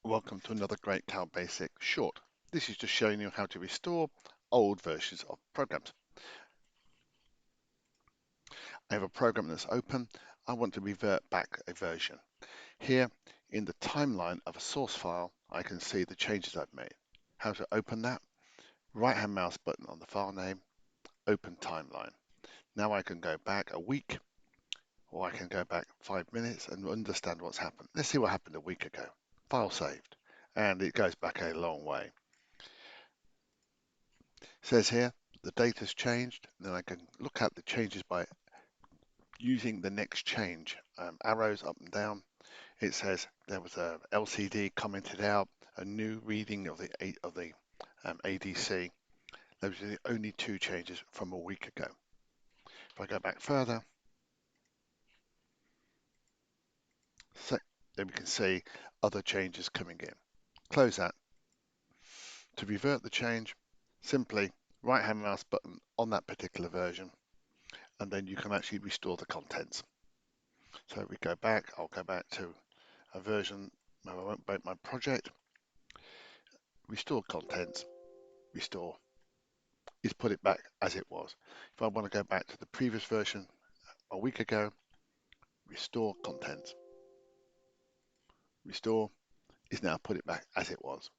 Welcome to another Great Cloud Basic short. This is just showing you how to restore old versions of programs. I have a program that's open. I want to revert back a version. Here in the timeline of a source file, I can see the changes I've made. How to open that? Right hand mouse button on the file name, open timeline. Now I can go back a week or I can go back 5 minutes and understand what's happened. Let's see what happened a week ago. File saved, and it goes back a long way. It says here the data's changed. Then I can look at the changes by using the next change arrows up and down. It says there was a LCD commented out, a new reading of the ADC. Those are the only two changes from a week ago. If I go back further, so then we can see other changes coming in. Close that. To revert the change, simply right hand mouse button on that particular version, and then you can actually restore the contents. So we go back, I'll go back to a version where I won't break my project, restore contents, restore is put it back as it was. If I want to go back to the previous version a week ago, restore contents, restore is now put it back as it was.